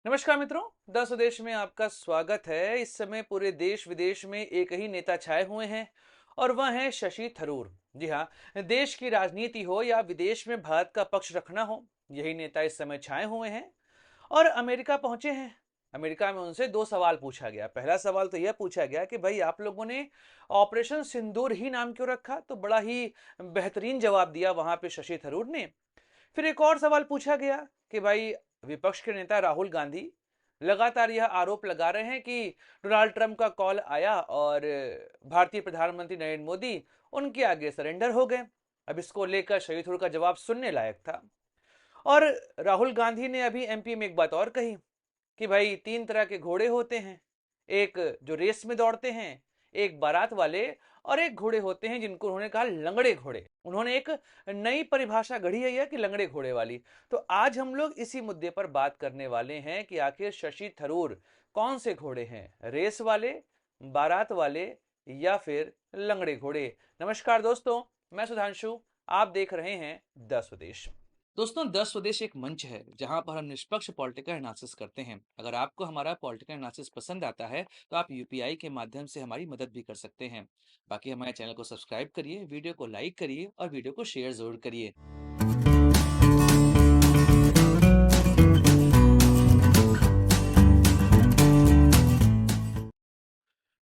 नमस्कार मित्रों, द स्वदेश में आपका स्वागत है। इस समय पूरे देश विदेश में एक ही नेता छाए हुए हैं और वह है शशि थरूर। जी हाँ, देश की राजनीति हो या विदेश में भारत का पक्ष रखना हो, यही नेता इस समय छाए हुए हैं और अमेरिका पहुंचे हैं। अमेरिका में उनसे दो सवाल पूछा गया। पहला सवाल तो यह पूछा गया कि भाई आप लोगों ने ऑपरेशन सिंदूर ही नाम क्यों रखा, तो बड़ा ही बेहतरीन जवाब दिया वहां पे शशि थरूर ने। फिर एक और सवाल पूछा गया कि भाई विपक्ष के नेता राहुल गांधी लगातार यह आरोप लगा रहे हैं कि डोनाल्ड ट्रंप का कॉल आया और भारतीय प्रधानमंत्री नरेंद्र मोदी उनके आगे सरेंडर हो गए। अब इसको लेकर शहीद थरूर का जवाब सुनने लायक था। और राहुल गांधी ने अभी एमपी में एक बात और कही कि भाई तीन तरह के घोड़े होते हैं, एक जो रेस में दौड़ते हैं, एक बारात वाले, और एक घोड़े होते हैं जिनको उन्होंने कहा लंगड़े घोड़े। उन्होंने एक नई परिभाषा गढ़ी है यह कि लंगड़े घोड़े वाली। तो आज हम लोग इसी मुद्दे पर बात करने वाले हैं कि आखिर शशि थरूर कौन से घोड़े हैं, रेस वाले, बारात वाले या फिर लंगड़े घोड़े। नमस्कार दोस्तों, मैं सुधांशु, आप देख रहे हैं द स्वदेश। दोस्तों, द स्वदेश एक मंच है जहां पर हम निष्पक्ष पॉलिटिकल एनालिसिस करते हैं। अगर आपको हमारा पॉलिटिकल एनालिसिस पसंद आता है तो आप यूपीआई के माध्यम से हमारी मदद भी कर सकते हैं। बाकी हमारे चैनल को सब्सक्राइब करिए, वीडियो को लाइक करिए और वीडियो को शेयर जरूर करिए।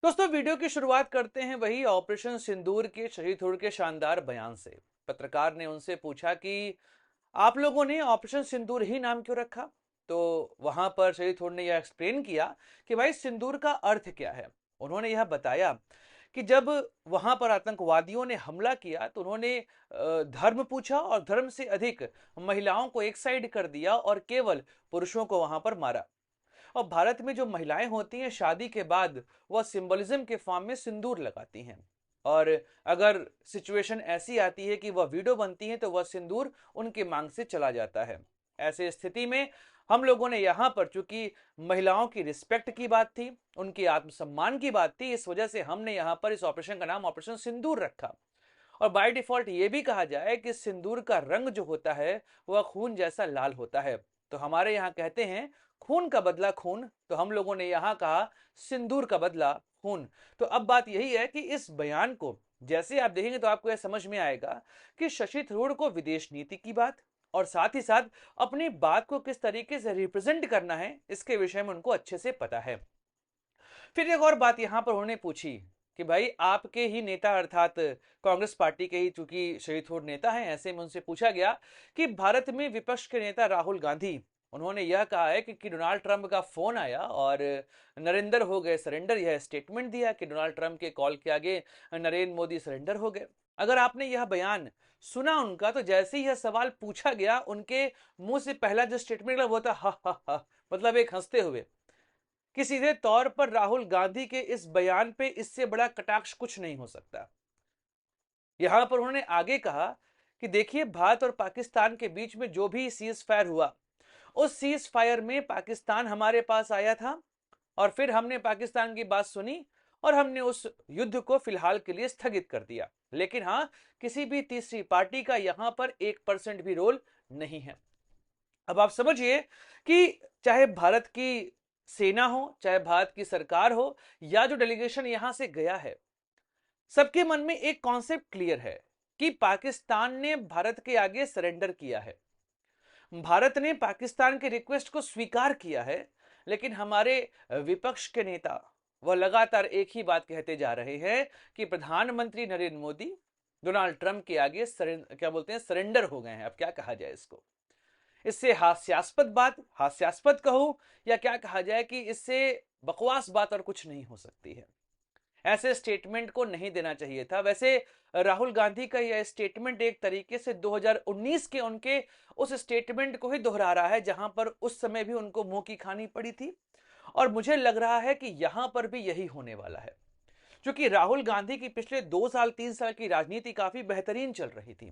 दोस्तों, वीडियो की शुरुआत करते हैं वही ऑपरेशन सिंदूर के शशि थरूर के शानदार बयान से। पत्रकार ने उनसे पूछा कि आप लोगों ने ऑपरेशन सिंदूर ही नाम क्यों रखा। तो वहां पर शशि थरूर ने यह एक्सप्लेन किया कि भाई सिंदूर का अर्थ क्या है। उन्होंने यह बताया कि जब वहां पर आतंकवादियों ने हमला किया तो उन्होंने धर्म पूछा और धर्म से अधिक महिलाओं को एक साइड कर दिया और केवल पुरुषों को वहां पर मारा। और भारत में जो महिलाएं होती हैं शादी के बाद वह सिंबलिज्म के फॉर्म में सिंदूर लगाती हैं। और अगर सिचुएशन ऐसी आती है कि वह विडो बनती हैं तो वह सिंदूर उनके मांग से चला जाता है। ऐसे स्थिति में हम लोगों ने यहां पर, चूंकि महिलाओं की रिस्पेक्ट की बात थी, उनके आत्मसम्मान की बात थी, इस वजह से हमने यहां पर इस ऑपरेशन का नाम ऑपरेशन सिंदूर रखा। और बाय डिफॉल्ट ये भी कहा जाए कि सिंदूर का रंग जो होता है वह खून जैसा लाल होता है। तो हमारे यहाँ कहते हैं खून का बदला खून, तो हम लोगों ने यहां कहा सिंदूर का बदला खून। तो अब बात यही है कि इस बयान को जैसे आप देखेंगे तो आपको यह समझ में आएगा कि शशि थरूर को विदेश नीति की बात और साथ ही साथ अपनी बात को किस तरीके से रिप्रेजेंट करना है इसके विषय में उनको अच्छे से पता है। फिर एक और बात यहां पर उन्होंने पूछी कि भाई आपके ही नेता अर्थात कांग्रेस पार्टी के ही, चूंकि शशि थरूर नेता हैं, ऐसे में उनसे पूछा गया कि भारत में विपक्ष के नेता राहुल गांधी, उन्होंने यह कहा है कि डोनाल्ड ट्रंप का फोन आया और नरेंद्र हो गए सरेंडर। यह स्टेटमेंट दिया कि डोनाल्ड ट्रंप के कॉल के आगे नरेंद्र मोदी सरेंडर हो गए। अगर आपने यह बयान सुना उनका तो जैसे ही यह सवाल पूछा गया उनके मुंह से पहला जो स्टेटमेंट निकला वो था हा हा हा, मतलब एक हंसते हुए। कि सीधे तौर पर राहुल गांधी के इस बयान पे इससे बड़ा कटाक्ष कुछ नहीं हो सकता। यहां पर उन्होंने आगे कहा कि देखिए भारत और पाकिस्तान के बीच में जो भी सीज फायर हुआ, उस सीज फायर में पाकिस्तान हमारे पास आया था और फिर हमने पाकिस्तान की बात सुनी और हमने उस युद्ध को फिलहाल के लिए स्थगित कर दिया। लेकिन हां, किसी भी तीसरी पार्टी का यहां पर 1% भी रोल नहीं है। अब आप समझिए कि चाहे भारत की सेना हो, चाहे भारत की सरकार हो, या जो डेलीगेशन यहां से गया है, सबके मन में एक कॉन्सेप्ट क्लियर है कि पाकिस्तान ने भारत के आगे सरेंडर किया है, भारत ने पाकिस्तान के रिक्वेस्ट को स्वीकार किया है। लेकिन हमारे विपक्ष के नेता वह लगातार एक ही बात कहते जा रहे हैं कि प्रधानमंत्री नरेंद्र मोदी डोनाल्ड ट्रंप के आगे क्या बोलते हैं, सरेंडर हो गए हैं। अब क्या कहा जाए इसको, इससे हास्यास्पद बात, हास्यास्पद कहूं या क्या कहा जाए कि इससे बकवास बात और कुछ नहीं हो सकती है। ऐसे स्टेटमेंट को नहीं देना चाहिए था। वैसे राहुल गांधी का यह स्टेटमेंट एक तरीके से 2019 के उनके उस स्टेटमेंट को ही दोहरा रहा है जहां पर उस समय भी उनको मुंह की खानी पड़ी थी। और मुझे लग रहा है कि यहां पर भी यही होने वाला है, क्योंकि राहुल गांधी की पिछले 2 साल 3 साल की राजनीति काफी बेहतरीन चल रही थी।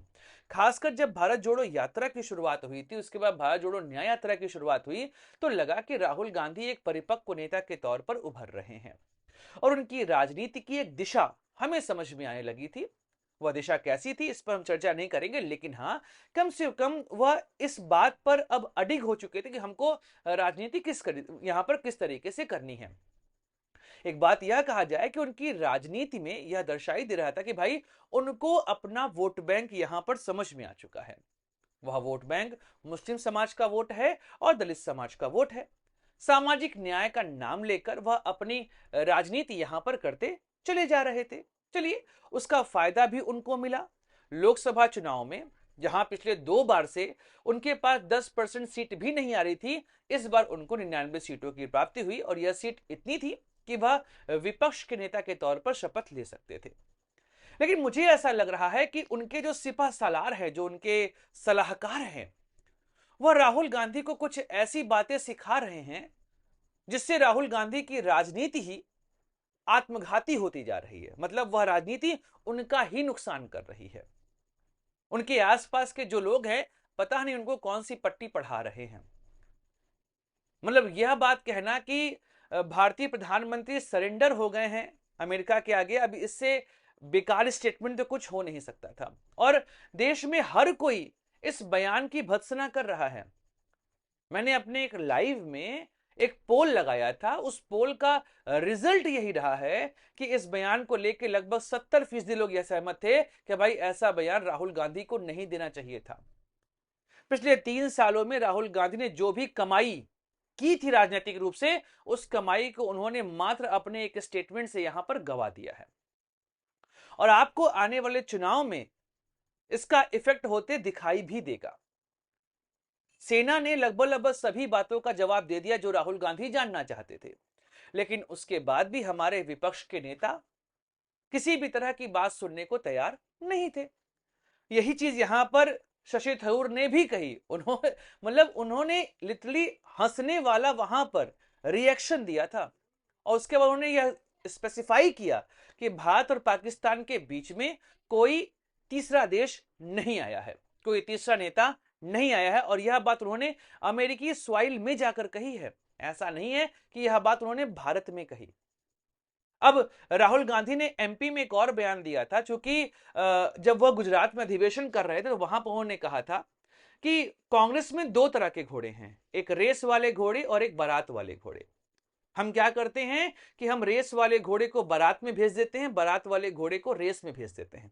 खासकर जब भारत जोड़ो यात्रा की शुरुआत हुई थी, उसके बाद भारत जोड़ो न्याय यात्रा की शुरुआत हुई, तो लगा कि राहुल गांधी एक परिपक्व नेता के तौर पर उभर रहे हैं और उनकी राजनीति की एक दिशा हमें समझ में आने लगी थी। वह दिशा कैसी थी इस पर हम चर्चा नहीं करेंगे, लेकिन हाँ, कम से कम वह इस बात पर अब अडिग हो चुके थे कि हमको राजनीति यहां पर किस तरीके से करनी है। एक बात यह कहा जाए कि उनकी राजनीति में यह दर्शाई दे रहा था कि भाई उनको अपना वोट बैंक यहां पर समझ में आ चुका है। वह वोट बैंक मुस्लिम समाज का वोट है और दलित समाज का वोट है। सामाजिक न्याय का नाम लेकर वह अपनी राजनीति यहां पर करते चले जा रहे थे। चलिए, उसका फायदा भी उनको मिला। लोकसभा चुनाव में जहां पिछले 2 बार से उनके पास 10% सीट भी नहीं आ रही थी, इस बार उनको 99 सीटों की प्राप्ति हुई और यह सीट इतनी थी कि वह विपक्ष के नेता के तौर पर शपथ ले सकते थे। लेकिन मुझे ऐसा लग रहा है कि उनके जो सिपह सालार है, जो उनके सलाहकार हैं, वह राहुल गांधी को कुछ ऐसी बातें सिखा रहे हैं जिससे राहुल गांधी की राजनीति ही आत्मघाती होती जा रही है। मतलब वह राजनीति उनका ही नुकसान कर रही है। उनके आसपास के जो लोग हैं, पता नहीं उनको कौन सी पट्टी पढ़ा रहे हैं। मतलब यह बात कहना कि भारतीय प्रधानमंत्री सरेंडर हो गए हैं अमेरिका के आगे, अब इससे बेकार स्टेटमेंट तो कुछ हो नहीं सकता था। और देश में हर कोई इस बयान की भर्त्सना कर रहा है। मैंने अपने एक लाइव में एक पोल लगाया था, उस पोल का रिजल्ट यही रहा है कि इस बयान को लेकर लगभग 70% लोग यह सहमत थे कि भाई ऐसा बयान राहुल गांधी को नहीं देना चाहिए था। पिछले 3 सालों में राहुल गांधी ने जो भी कमाई की थी राजनीतिक रूप से, उस कमाई को उन्होंने मात्र अपने एक स्टेटमेंट से यहां पर गवा दिया है। और आपको आने वाले चुनाव में इसका इफेक्ट होते दिखाई भी देगा। सेना ने लगभग सभी बातों का जवाब दे दिया जो राहुल गांधी जानना चाहते थे, लेकिन उसके बाद भी हमारे विपक्ष के नेता किसी भी तरह की बात सुनने को तैयार नहीं थे। यही चीज यहां पर शशि थरूर ने भी कही। उन्होंने लिटरली हंसने वाला वहां पर रिएक्शन दिया था और उसके बाद उन्होंने यह स्पेसिफाई किया कि भारत और पाकिस्तान के बीच में कोई तीसरा देश नहीं आया है, कोई तीसरा नेता नहीं आया है। और यह बात उन्होंने अमेरिकी सॉइल में जाकर कही है, ऐसा नहीं है कि यह बात उन्होंने भारत में कही। अब राहुल गांधी ने एमपी में एक और बयान दिया था, क्योंकि जब वह गुजरात में अधिवेशन कर रहे थे तो वहां पर उन्होंने कहा था कि कांग्रेस में 2 तरह के घोड़े हैं, एक रेस वाले घोड़े और एक बारात वाले घोड़े। हम क्या करते हैं कि हम रेस वाले घोड़े को बारात में भेज देते हैं, बारात वाले घोड़े को रेस में भेज देते हैं।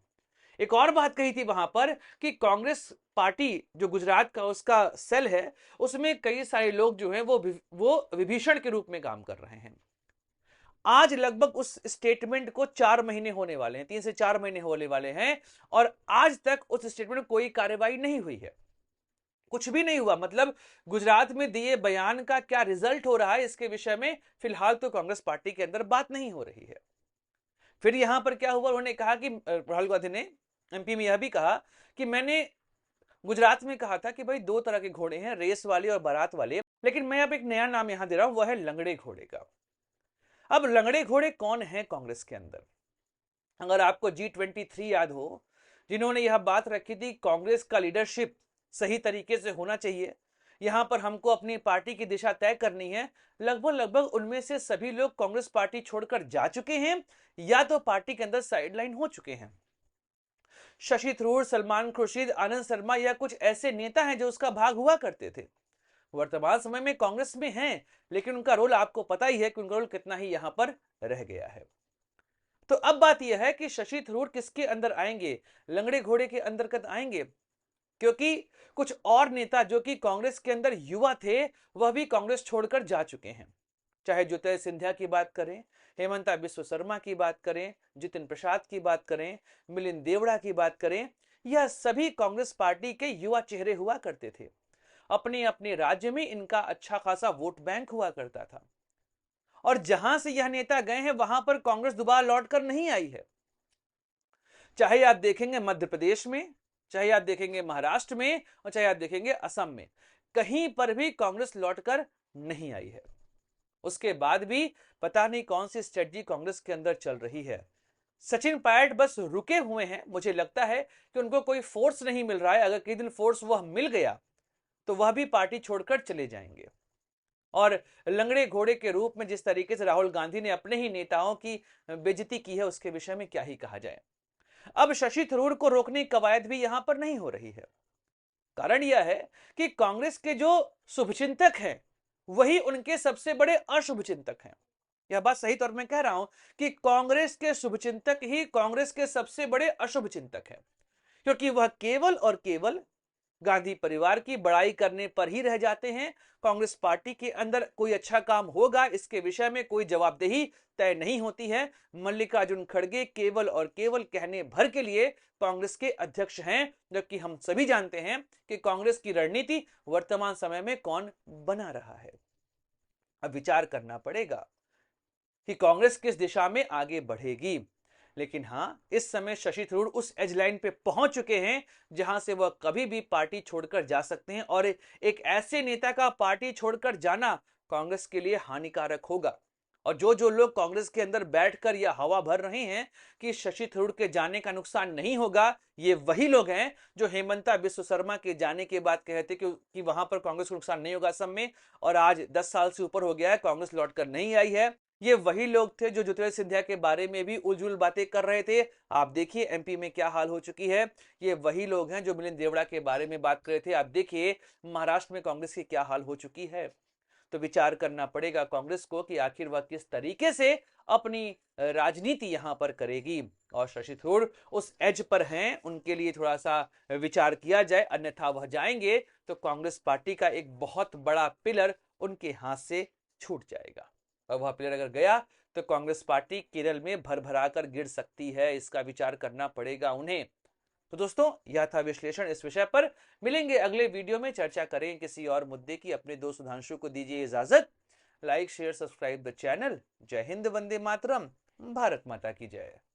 एक और बात कही थी वहां पर कि कांग्रेस पार्टी जो गुजरात का उसका सेल है, उसमें कई सारे लोग जो हैं वो विभीषण के रूप में काम कर रहे हैं। आज लगभग उस स्टेटमेंट को 4 महीने होने वाले हैं, 3 से 4 महीने होने वाले हैं, और आज तक उस स्टेटमेंट में कोई कार्रवाई नहीं हुई है, कुछ भी नहीं हुआ। मतलब गुजरात में दिए बयान का क्या रिजल्ट हो रहा है इसके विषय में फिलहाल तो कांग्रेस पार्टी के अंदर बात नहीं हो रही है। फिर यहां पर क्या हुआ, उन्होंने कहा कि राहुल गांधी ने एमपी में यह भी कहा कि मैंने गुजरात में कहा था कि भाई 2 तरह के घोड़े हैं, रेस वाले और बारात वाले, लेकिन मैं अब एक नया नाम यहां दे रहा हूं, वह है लंगड़े घोड़े का। अब लंगड़े घोड़े कौन है कांग्रेस के अंदर? अगर आपको G23 याद हो, जिन्होंने यह बात रखी थी कांग्रेस का लीडरशिप सही तरीके से होना चाहिए, यहां पर हमको अपनी पार्टी की दिशा तय करनी है, लगभग उनमें से सभी लोग कांग्रेस पार्टी छोड़कर जा चुके हैं या तो पार्टी के अंदर साइडलाइन हो चुके हैं। शशि थरूर, सलमान खुर्शीद, आनंद शर्मा या कुछ ऐसे नेता हैं जो उसका भाग हुआ करते थे, वर्तमान समय में कांग्रेस में हैं, लेकिन उनका रोल आपको पता ही है कि उनका रोल कितना ही यहां पर रह गया है। तो अब बात यह है कि शशि थरूर किसके अंदर आएंगे, लंगड़े घोड़े के अंतर्गत आएंगे, क्योंकि कुछ और नेता जो कि कांग्रेस के अंदर युवा थे वह भी कांग्रेस छोड़कर जा चुके हैं। चाहे ज्योतिरादित्य सिंधिया की बात करें, हेमंता बिस्व शर्मा की बात करें, जितिन प्रसाद की बात करें, मिलिंद देवड़ा की बात करें, यह सभी कांग्रेस पार्टी के युवा चेहरे हुआ करते थे। अपने अपने राज्य में इनका अच्छा खासा वोट बैंक हुआ करता था, और जहां से यह नेता गए हैं वहां पर कांग्रेस दोबारा लौटकर नहीं आई है। चाहे आप देखेंगे मध्य प्रदेश में, चाहे आप देखेंगे महाराष्ट्र में, और चाहे आप देखेंगे असम में, कहीं पर भी कांग्रेस लौटकर नहीं आई है। उसके बाद भी पता नहीं कौन सी स्ट्रेटजी कांग्रेस के अंदर चल रही है। सचिन पायलट बस रुके हुए हैं, मुझे लगता है कि उनको कोई फोर्स नहीं मिल रहा है। अगर कई दिन फोर्स वह मिल गया तो वह भी पार्टी छोड़कर चले जाएंगे। और लंगड़े घोड़े के रूप में जिस तरीके से राहुल गांधी ने अपने ही नेताओं की बेइज्जती की है, उसके विषय में क्या ही कहा जाए। अब शशि थरूर को रोकने की कवायद भी यहां पर नहीं हो रही है। कारण यह है कि कांग्रेस के जो शुभचिंतक हैं वही उनके सबसे बड़े अशुभचिंतक हैं। यह बात सही तौर पर मैं कह रहा हूं कि कांग्रेस के शुभचिंतक ही कांग्रेस के सबसे बड़े अशुभचिंतक हैं, क्योंकि वह केवल और केवल गांधी परिवार की बड़ाई करने पर ही रह जाते हैं। कांग्रेस पार्टी के अंदर कोई अच्छा काम होगा इसके विषय में कोई जवाबदेही तय नहीं होती है। मल्लिकार्जुन खड़गे केवल और केवल कहने भर के लिए कांग्रेस के अध्यक्ष हैं, जबकि हम सभी जानते हैं कि कांग्रेस की रणनीति वर्तमान समय में कौन बना रहा है। अब विचार करना पड़ेगा कि कांग्रेस किस दिशा में आगे बढ़ेगी। लेकिन हां, इस समय शशि थरूर उस एज लाइन पे पहुंच चुके हैं जहां से वह कभी भी पार्टी छोड़कर जा सकते हैं, और एक ऐसे नेता का पार्टी छोड़कर जाना कांग्रेस के लिए हानिकारक होगा। और जो जो लोग कांग्रेस के अंदर बैठकर यह हवा भर रहे हैं कि शशि थरूर के जाने का नुकसान नहीं होगा, ये वही लोग हैं जो हेमंता बिस्व शर्मा के जाने के बाद कहते कि वहां पर कांग्रेस को नुकसान नहीं होगा सब में, और आज 10 साल से ऊपर हो गया है, कांग्रेस लौटकर नहीं आई है। ये वही लोग थे जो ज्योतिरादित्य सिंधिया के बारे में भी उलझुल बातें कर रहे थे। आप देखिए एमपी में क्या हाल हो चुकी है। ये वही लोग हैं जो मिलिंद देवड़ा के बारे में बात कर रहे थे। आप देखिए महाराष्ट्र में कांग्रेस की क्या हाल हो चुकी है। तो विचार करना पड़ेगा कांग्रेस को कि आखिर वह किस तरीके से अपनी राजनीति यहां पर करेगी। और शशि थरूर उस एज पर हैं, उनके लिए थोड़ा सा विचार किया जाए, अन्यथा वह जाएंगे तो कांग्रेस पार्टी का एक बहुत बड़ा पिलर उनके हाथ से छूट जाएगा। और वह प्लेयर अगर गया तो कांग्रेस पार्टी केरल में भरभरा कर गिर सकती है। इसका विचार करना पड़ेगा उन्हें। तो दोस्तों, यह था विश्लेषण इस विषय पर। मिलेंगे अगले वीडियो में, चर्चा करें किसी और मुद्दे की। अपने दोस्त सुधांशु को दीजिए इजाजत। Like share subscribe the channel. जय हिंद, वंदे मातरम, भारत माता की जय।